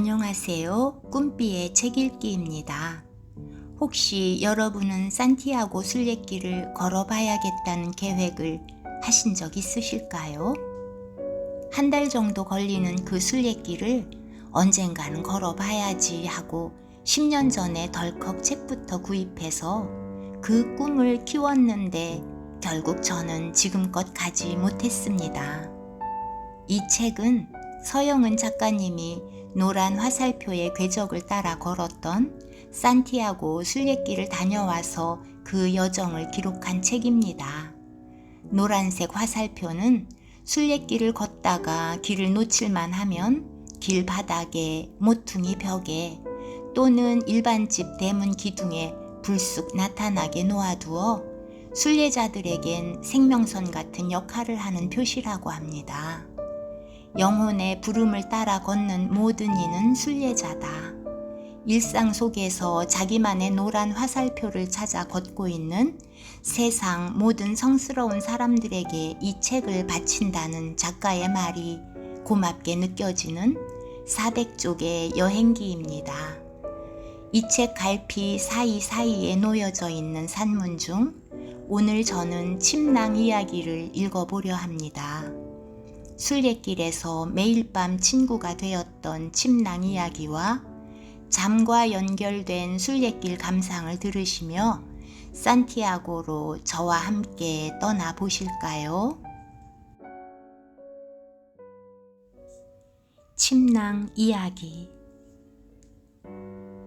안녕하세요. 꿈비의 책읽기입니다. 혹시 여러분은 산티아고 순례길을 걸어봐야겠다는 계획을 하신 적 있으실까요? 한 달 정도 걸리는 그 순례길을 언젠가는 걸어봐야지 하고 10년 전에 덜컥 책부터 구입해서 그 꿈을 키웠는데 결국 저는 지금껏 가지 못했습니다. 이 책은 서영은 작가님이 노란 화살표의 궤적을 따라 걸었던 산티아고 순례길을 다녀와서 그 여정을 기록한 책입니다. 노란색 화살표는 순례길을 걷다가 길을 놓칠만 하면 길 바닥에, 모퉁이 벽에 또는 일반 집 대문 기둥에 불쑥 나타나게 놓아두어 순례자들에겐 생명선 같은 역할을 하는 표시라고 합니다. 영혼의 부름을 따라 걷는 모든 이는 순례자다. 일상 속에서 자기만의 노란 화살표를 찾아 걷고 있는 세상 모든 성스러운 사람들에게 이 책을 바친다는 작가의 말이 고맙게 느껴지는 400쪽의 여행기입니다. 이 책 갈피 사이사이에 놓여져 있는 산문 중 오늘 저는 침낭 이야기를 읽어보려 합니다. 순례길에서 매일 밤 친구가 되었던 침낭 이야기와 잠과 연결된 순례길 감상을 들으시며 산티아고로 저와 함께 떠나보실까요? 침낭 이야기.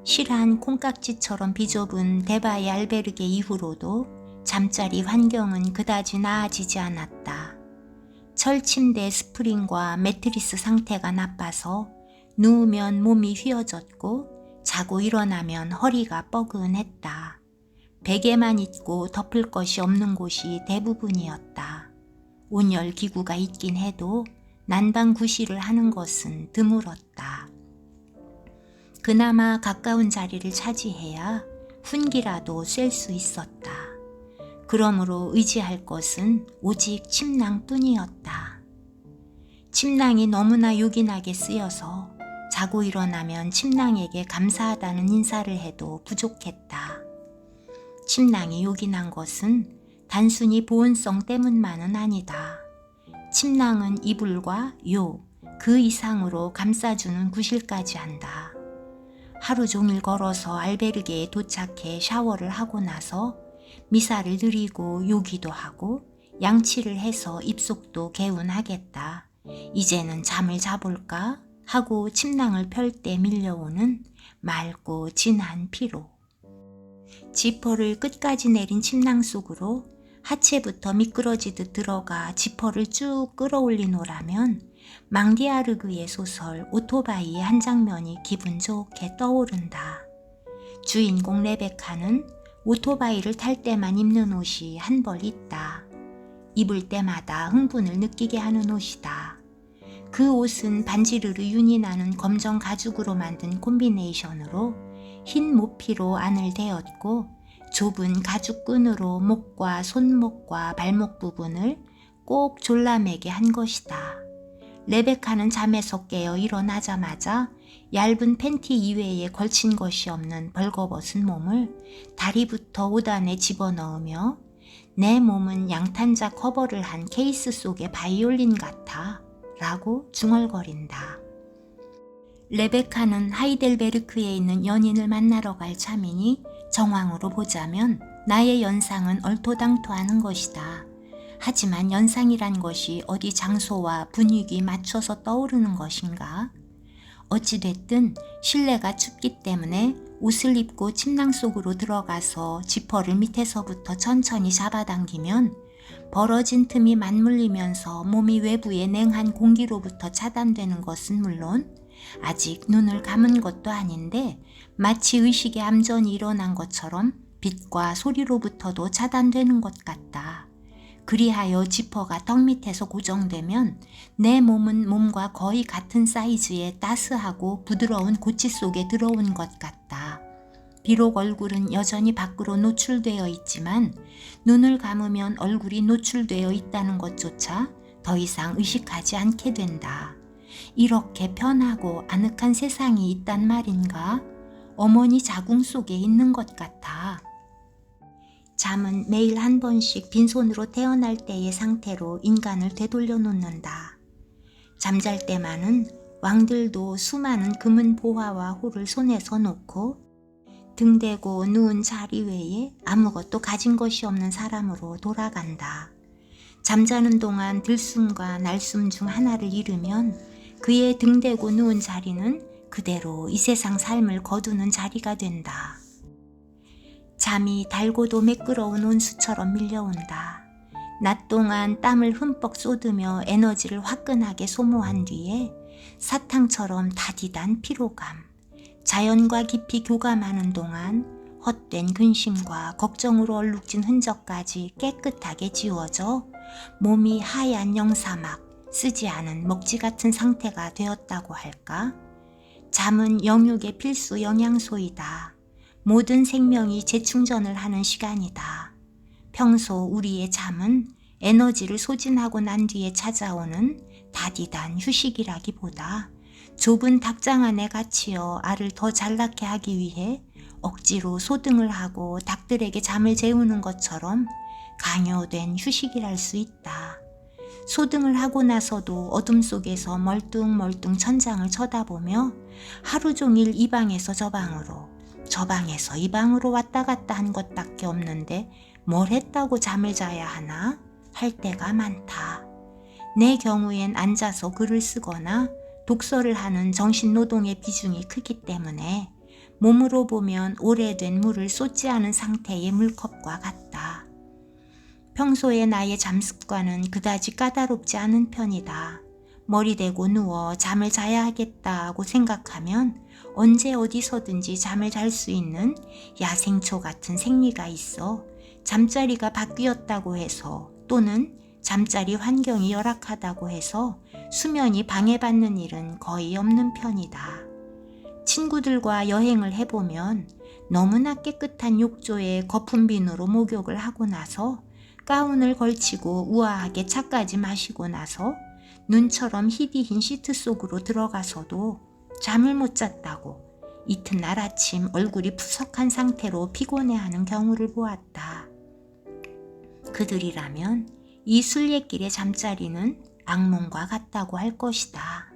실한 콩깍지처럼 비좁은 데바이 알베르게 이후로도 잠자리 환경은 그다지 나아지지 않았다. 철침대 스프링과 매트리스 상태가 나빠서 누우면 몸이 휘어졌고 자고 일어나면 허리가 뻐근했다. 베개만 있고 덮을 것이 없는 곳이 대부분이었다. 온열 기구가 있긴 해도 난방 구실을 하는 것은 드물었다. 그나마 가까운 자리를 차지해야 훈기라도 쐴 수 있었다. 그러므로 의지할 것은 오직 침낭뿐이었다. 침낭이 너무나 요긴하게 쓰여서 자고 일어나면 침낭에게 감사하다는 인사를 해도 부족했다. 침낭이 요긴한 것은 단순히 보온성 때문만은 아니다. 침낭은 이불과 그 이상으로 감싸주는 구실까지 한다. 하루 종일 걸어서 알베르게에 도착해 샤워를 하고 나서 미사를 드리고 요기도 하고 양치를 해서 입속도 개운하겠다. 이제는 잠을 자볼까 하고 침낭을 펼 때 밀려오는 맑고 진한 피로. 지퍼를 끝까지 내린 침낭 속으로 하체부터 미끄러지듯 들어가 지퍼를 쭉 끌어올리노라면 망디아르그의 소설 오토바이의 한 장면이 기분 좋게 떠오른다. 주인공 레베카는 오토바이를 탈 때만 입는 옷이 한 벌 있다. 입을 때마다 흥분을 느끼게 하는 옷이다. 그 옷은 반지르르 윤이 나는 검정 가죽으로 만든 콤비네이션으로 흰 모피로 안을 대었고 좁은 가죽끈으로 목과 손목과 발목 부분을 꼭 졸라매게 한 것이다. 레베카는 잠에서 깨어 일어나자마자 얇은 팬티 이외에 걸친 것이 없는 벌거벗은 몸을 다리부터 옷 안에 집어넣으며 내 몸은 양탄자 커버를 한 케이스 속의 바이올린 같아 라고 중얼거린다. 레베카는 하이델베르크에 있는 연인을 만나러 갈 참이니 정황으로 보자면 나의 연상은 얼토당토하는 것이다. 하지만 연상이란 것이 어디 장소와 분위기 맞춰서 떠오르는 것인가? 어찌됐든 실내가 춥기 때문에 옷을 입고 침낭 속으로 들어가서 지퍼를 밑에서부터 천천히 잡아당기면 벌어진 틈이 맞물리면서 몸이 외부의 냉한 공기로부터 차단되는 것은 물론 아직 눈을 감은 것도 아닌데 마치 의식의 암전이 일어난 것처럼 빛과 소리로부터도 차단되는 것 같다. 그리하여 지퍼가 턱 밑에서 고정되면 내 몸은 몸과 거의 같은 사이즈의 따스하고 부드러운 고치 속에 들어온 것 같다. 비록 얼굴은 여전히 밖으로 노출되어 있지만 눈을 감으면 얼굴이 노출되어 있다는 것조차 더 이상 의식하지 않게 된다. 이렇게 편하고 아늑한 세상이 있단 말인가? 어머니 자궁 속에 있는 것 같아. 잠은 매일 한 번씩 빈손으로 태어날 때의 상태로 인간을 되돌려 놓는다. 잠잘 때만은 왕들도 수많은 금은 보화와 호를 손에서 놓고 등대고 누운 자리 외에 아무것도 가진 것이 없는 사람으로 돌아간다. 잠자는 동안 들숨과 날숨 중 하나를 잃으면 그의 등대고 누운 자리는 그대로 이 세상 삶을 거두는 자리가 된다. 잠이 달고도 매끄러운 온수처럼 밀려온다. 낮 동안 땀을 흠뻑 쏟으며 에너지를 화끈하게 소모한 뒤에 사탕처럼 다디단 피로감, 자연과 깊이 교감하는 동안 헛된 근심과 걱정으로 얼룩진 흔적까지 깨끗하게 지워져 몸이 하얀 영사막, 쓰지 않은 먹지 같은 상태가 되었다고 할까? 잠은 영육의 필수 영양소이다. 모든 생명이 재충전을 하는 시간이다. 평소 우리의 잠은 에너지를 소진하고 난 뒤에 찾아오는 다디단 휴식이라기보다 좁은 닭장 안에 갇히어 알을 더 잘 낳게 하기 위해 억지로 소등을 하고 닭들에게 잠을 재우는 것처럼 강요된 휴식이랄 수 있다. 소등을 하고 나서도 어둠 속에서 멀뚱멀뚱 천장을 쳐다보며 하루 종일 이 방에서 저 방으로, 저 방에서 이 방으로 왔다 갔다 한 것밖에 없는데 뭘 했다고 잠을 자야 하나? 할 때가 많다. 내 경우엔 앉아서 글을 쓰거나 독서를 하는 정신노동의 비중이 크기 때문에 몸으로 보면 오래된 물을 쏟지 않은 상태의 물컵과 같다. 평소에 나의 잠습관은 그다지 까다롭지 않은 편이다. 머리 대고 누워 잠을 자야 하겠다고 생각하면 언제 어디서든지 잠을 잘 수 있는 야생초 같은 생리가 있어 잠자리가 바뀌었다고 해서 또는 잠자리 환경이 열악하다고 해서 수면이 방해받는 일은 거의 없는 편이다. 친구들과 여행을 해보면 너무나 깨끗한 욕조에 거품빈으로 목욕을 하고 나서 가운을 걸치고 우아하게 차까지 마시고 나서 눈처럼 희디흰 시트 속으로 들어가서도 잠을 못 잤다고 이튿날 아침 얼굴이 푸석한 상태로 피곤해하는 경우를 보았다. 그들이라면 이 순례길의 잠자리는 악몽과 같다고 할 것이다.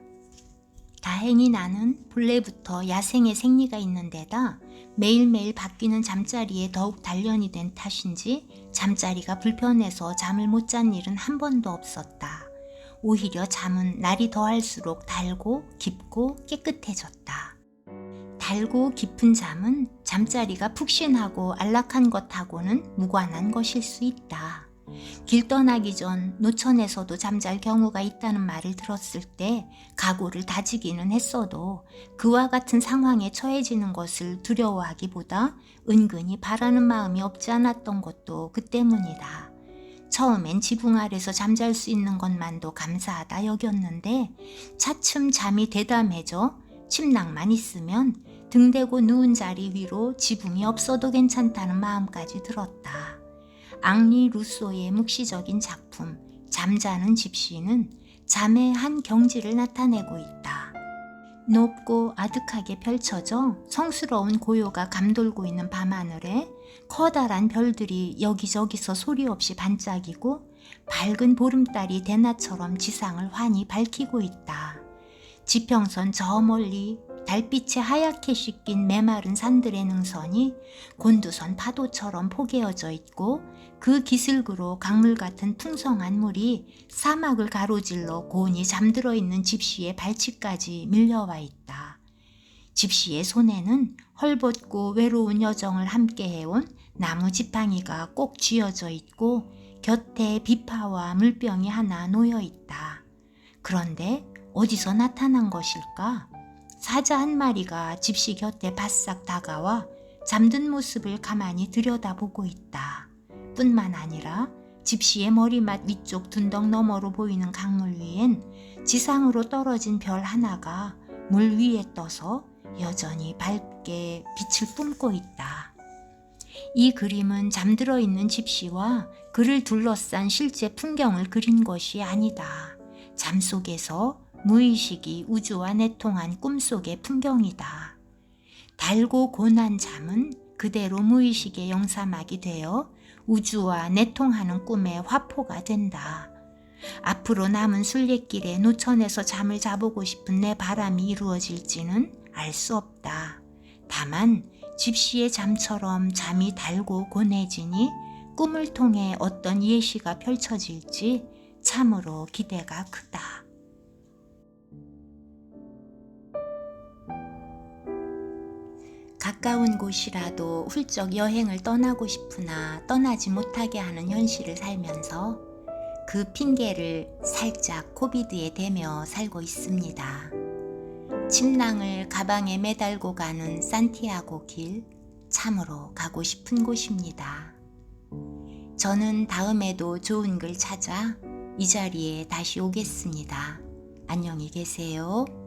다행히 나는 본래부터 야생의 생리가 있는 데다 매일매일 바뀌는 잠자리에 더욱 단련이 된 탓인지 잠자리가 불편해서 잠을 못 잔 일은 한 번도 없었다. 오히려 잠은 날이 더할수록 달고 깊고 깨끗해졌다. 달고 깊은 잠은 잠자리가 푹신하고 안락한 것하고는 무관한 것일 수 있다. 길 떠나기 전 노천에서도 잠잘 경우가 있다는 말을 들었을 때 각오를 다지기는 했어도 그와 같은 상황에 처해지는 것을 두려워하기보다 은근히 바라는 마음이 없지 않았던 것도 그 때문이다. 처음엔 지붕 아래서 잠잘 수 있는 것만도 감사하다 여겼는데 차츰 잠이 대담해져 침낭만 있으면 등대고 누운 자리 위로 지붕이 없어도 괜찮다는 마음까지 들었다. 앙리 루소의 묵시적인 작품 잠자는 집시는 잠의 한 경지를 나타내고 있다. 높고 아득하게 펼쳐져 성스러운 고요가 감돌고 있는 밤하늘에 커다란 별들이 여기저기서 소리 없이 반짝이고 밝은 보름달이 대낮처럼 지상을 환히 밝히고 있다. 지평선 저 멀리 달빛에 하얗게 씻긴 메마른 산들의 능선이 곤두선 파도처럼 포개어져 있고 그 기슭으로 강물 같은 풍성한 물이 사막을 가로질러 곤히 잠들어 있는 집시의 발치까지 밀려와 있다. 집시의 손에는 헐벗고 외로운 여정을 함께 해온 나무 지팡이가 꼭 쥐어져 있고 곁에 비파와 물병이 하나 놓여 있다. 그런데 어디서 나타난 것일까? 사자 한 마리가 집시 곁에 바싹 다가와 잠든 모습을 가만히 들여다보고 있다. 뿐만 아니라 집시의 머리맡 위쪽 둔덕 너머로 보이는 강물 위엔 지상으로 떨어진 별 하나가 물 위에 떠서 여전히 밝게 빛을 뿜고 있다. 이 그림은 잠들어 있는 집시와 그를 둘러싼 실제 풍경을 그린 것이 아니다. 잠 속에서 무의식이 우주와 내통한 꿈속의 풍경이다. 달고 고난 잠은 그대로 무의식의 영사막이 되어 우주와 내통하는 꿈의 화포가 된다. 앞으로 남은 순례길에 노천에서 잠을 자보고 싶은 내 바람이 이루어질지는 알 수 없다. 다만 집시의 잠처럼 잠이 달고 고뇌지니 꿈을 통해 어떤 예시가 펼쳐질지 참으로 기대가 크다. 가까운 곳이라도 훌쩍 여행을 떠나고 싶으나 떠나지 못하게 하는 현실을 살면서 그 핑계를 살짝 코비드에 대며 살고 있습니다. 침낭을 가방에 매달고 가는 산티아고 길, 참으로 가고 싶은 곳입니다. 저는 다음에도 좋은 글 찾아 이 자리에 다시 오겠습니다. 안녕히 계세요.